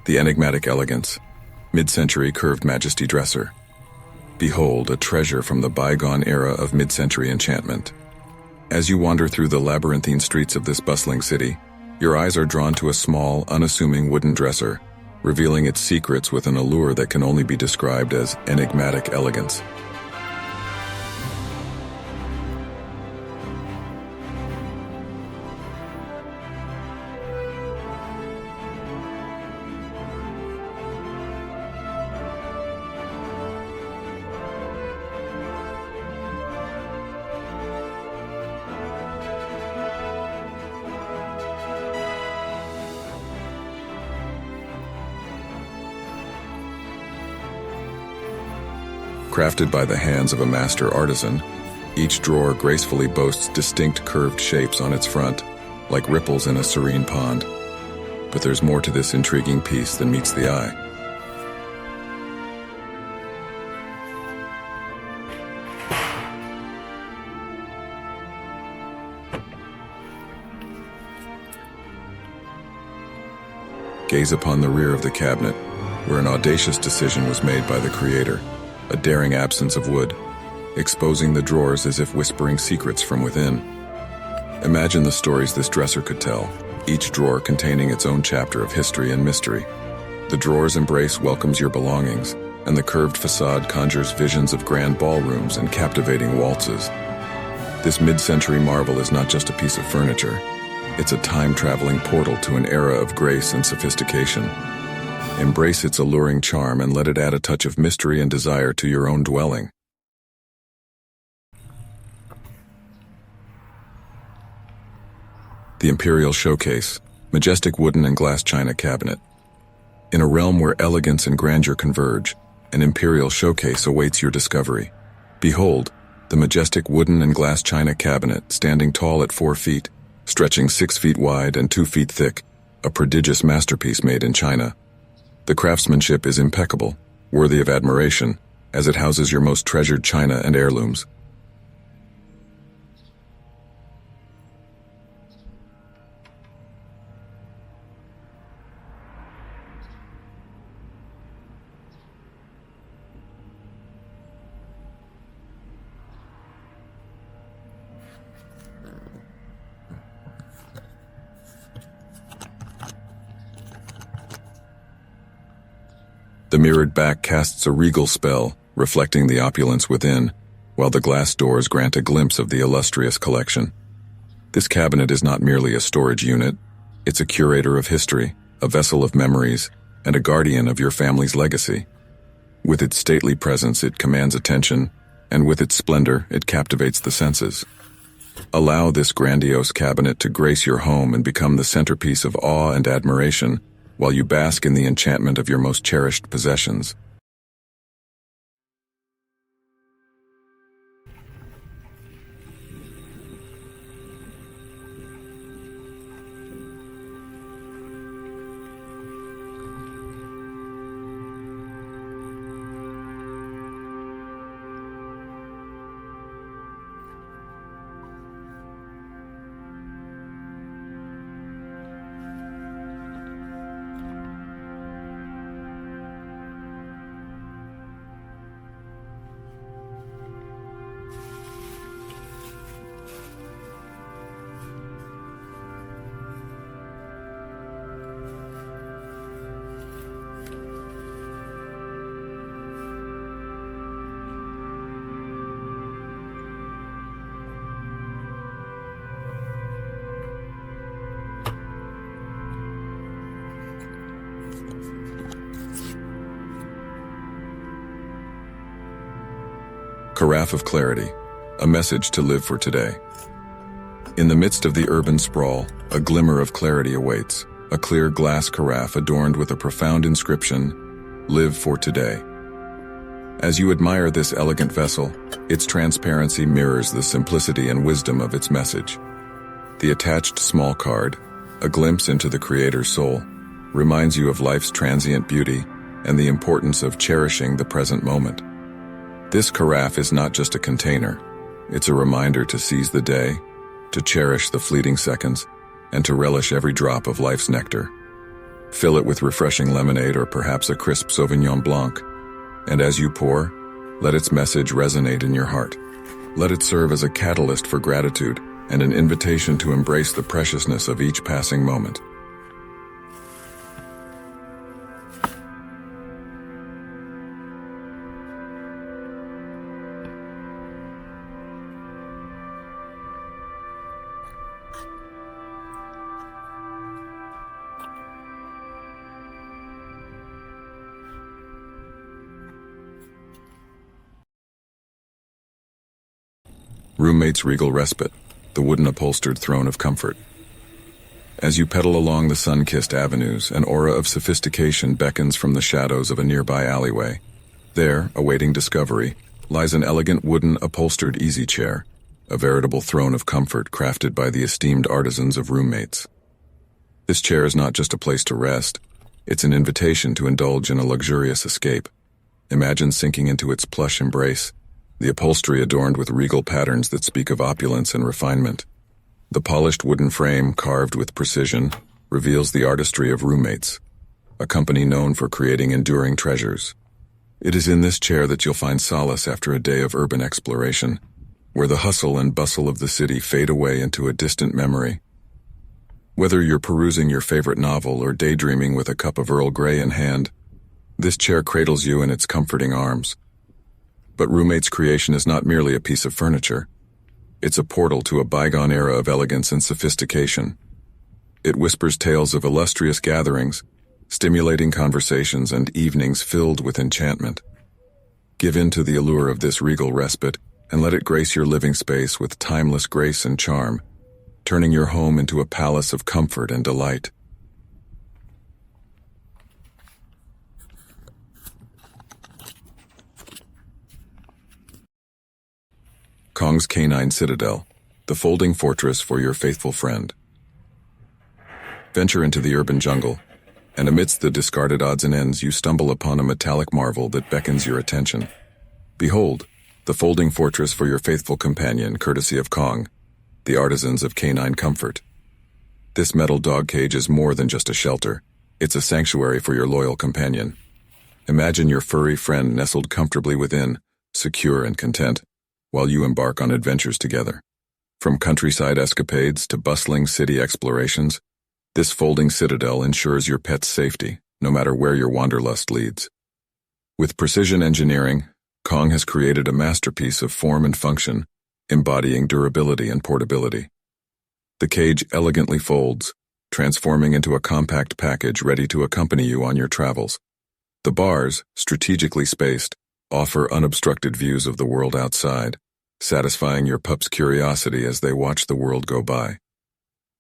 The enigmatic elegance, mid-century curved majesty dresser. Behold, a treasure from the bygone era of mid-century enchantment. As you wander through the labyrinthine streets of this bustling city, your eyes are drawn to a small, unassuming wooden dresser, revealing its secrets with an allure that can only be described as enigmatic elegance. Crafted by the hands of a master artisan, each drawer gracefully boasts distinct curved shapes on its front, like ripples in a serene pond. But there's more to this intriguing piece than meets the eye. Gaze upon the rear of the cabinet, where an audacious decision was made by the creator. A daring absence of wood, exposing the drawers as if whispering secrets from within. Imagine the stories this dresser could tell, each drawer containing its own chapter of history and mystery. The drawer's embrace welcomes your belongings, and the curved facade conjures visions of grand ballrooms and captivating waltzes. This mid-century marvel is not just a piece of furniture, it's a time-traveling portal to an era of grace and sophistication. Embrace its alluring charm and let it add a touch of mystery and desire to your own dwelling. The Imperial Showcase, majestic wooden and glass china cabinet. In a realm where elegance and grandeur converge, an Imperial Showcase awaits your discovery. Behold, the majestic wooden and glass china cabinet standing tall at 4 feet, stretching 6 feet wide and 2 feet thick, a prodigious masterpiece made in China. The craftsmanship is impeccable, worthy of admiration, as it houses your most treasured china and heirlooms. The mirrored back casts a regal spell, reflecting the opulence within, while the glass doors grant a glimpse of the illustrious collection. This cabinet is not merely a storage unit, it's a curator of history, a vessel of memories, and a guardian of your family's legacy. With its stately presence, it commands attention, and with its splendor, it captivates the senses. Allow this grandiose cabinet to grace your home and become the centerpiece of awe and admiration, while you bask in the enchantment of your most cherished possessions. Carafe of clarity, a message to live for today. In the midst of the urban sprawl, a glimmer of clarity awaits, a clear glass carafe adorned with a profound inscription, "Live for today." As you admire this elegant vessel, its transparency mirrors the simplicity and wisdom of its message. The attached small card, a glimpse into the creator's soul, reminds you of life's transient beauty and the importance of cherishing the present moment. This carafe is not just a container, it's a reminder to seize the day, to cherish the fleeting seconds, and to relish every drop of life's nectar. Fill it with refreshing lemonade or perhaps a crisp Sauvignon Blanc. And as you pour, let its message resonate in your heart. Let it serve as a catalyst for gratitude and an invitation to embrace the preciousness of each passing moment. Roommate's Regal Respite, the wooden upholstered throne of comfort. As you pedal along the sun-kissed avenues, an aura of sophistication beckons from the shadows of a nearby alleyway. There, awaiting discovery, lies an elegant wooden upholstered easy chair, a veritable throne of comfort crafted by the esteemed artisans of Roommates. This chair is not just a place to rest, it's an invitation to indulge in a luxurious escape. Imagine sinking into its plush embrace, the upholstery adorned with regal patterns that speak of opulence and refinement. The polished wooden frame, carved with precision, reveals the artistry of Roommates, a company known for creating enduring treasures. It is in this chair that you'll find solace after a day of urban exploration, where the hustle and bustle of the city fade away into a distant memory. Whether you're perusing your favorite novel or daydreaming with a cup of Earl Grey in hand, this chair cradles you in its comforting arms. But Roommate's creation is not merely a piece of furniture. It's a portal to a bygone era of elegance and sophistication. It whispers tales of illustrious gatherings, stimulating conversations and evenings filled with enchantment. Give in to the allure of this regal respite and let it grace your living space with timeless grace and charm, turning your home into a palace of comfort and delight. Kong's Canine Citadel, the folding fortress for your faithful friend. Venture into the urban jungle, and amidst the discarded odds and ends you stumble upon a metallic marvel that beckons your attention. Behold, the folding fortress for your faithful companion, courtesy of Kong, the artisans of canine comfort. This metal dog cage is more than just a shelter, it's a sanctuary for your loyal companion. Imagine your furry friend nestled comfortably within, secure and content, while you embark on adventures together. From countryside escapades to bustling city explorations, this folding citadel ensures your pet's safety, no matter where your wanderlust leads. With precision engineering, Kong has created a masterpiece of form and function, embodying durability and portability. The cage elegantly folds, transforming into a compact package ready to accompany you on your travels. The bars, strategically spaced, offer unobstructed views of the world outside, satisfying your pup's curiosity as they watch the world go by.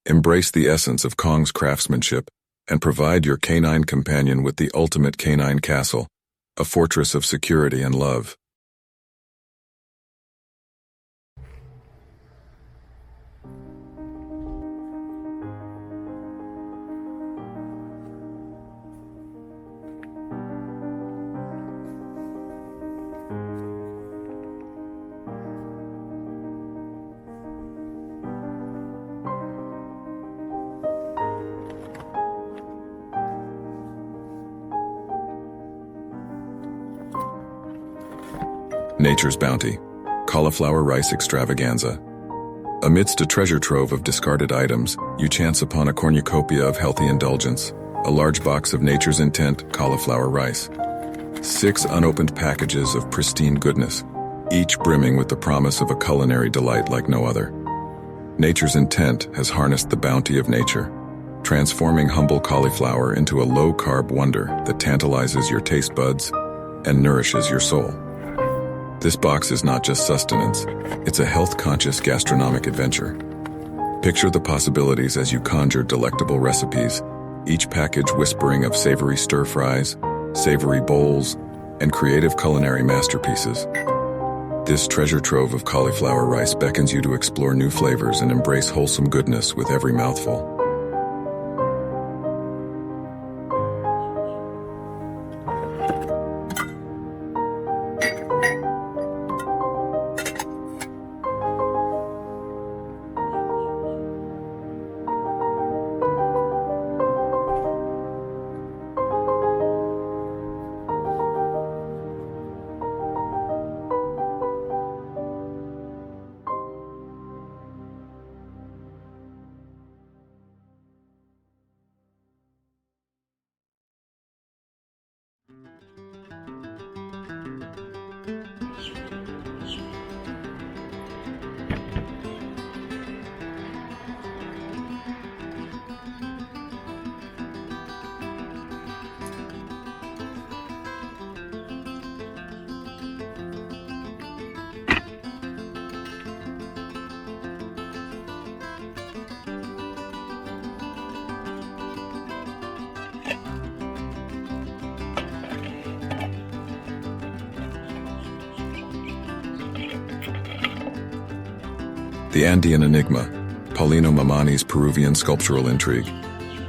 Embrace the essence of Kong's craftsmanship and provide your canine companion with the ultimate canine castle, a fortress of security and love. Nature's Bounty, Cauliflower Rice Extravaganza. Amidst a treasure trove of discarded items, you chance upon a cornucopia of healthy indulgence, a large box of Nature's Intent cauliflower rice. 6 unopened packages of pristine goodness, each brimming with the promise of a culinary delight like no other. Nature's Intent has harnessed the bounty of nature, transforming humble cauliflower into a low-carb wonder that tantalizes your taste buds and nourishes your soul. This box is not just sustenance, it's a health-conscious gastronomic adventure. Picture the possibilities as you conjure delectable recipes, each package whispering of savory stir-fries, savory bowls, and creative culinary masterpieces. This treasure trove of cauliflower rice beckons you to explore new flavors and embrace wholesome goodness with every mouthful. The Andean Enigma, Paulino Mamani's Peruvian sculptural intrigue.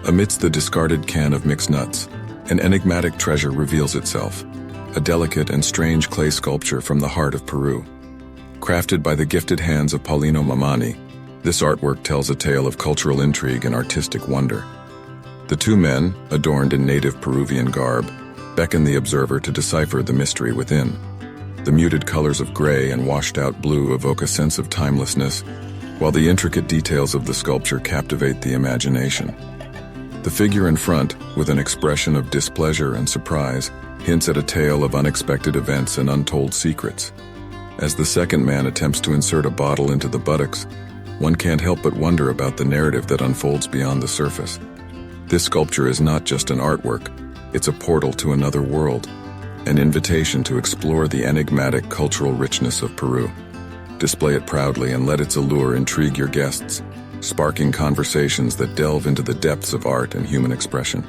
Amidst the discarded can of mixed nuts, an enigmatic treasure reveals itself, a delicate and strange clay sculpture from the heart of Peru. Crafted by the gifted hands of Paulino Mamani, this artwork tells a tale of cultural intrigue and artistic wonder. The two men, adorned in native Peruvian garb, beckon the observer to decipher the mystery within. The muted colors of gray and washed-out blue evoke a sense of timelessness, while the intricate details of the sculpture captivate the imagination. The figure in front, with an expression of displeasure and surprise, hints at a tale of unexpected events and untold secrets. As the second man attempts to insert a bottle into the buttocks, one can't help but wonder about the narrative that unfolds beyond the surface. This sculpture is not just an artwork, it's a portal to another world, an invitation to explore the enigmatic cultural richness of Peru. Display it proudly and let its allure intrigue your guests, sparking conversations that delve into the depths of art and human expression.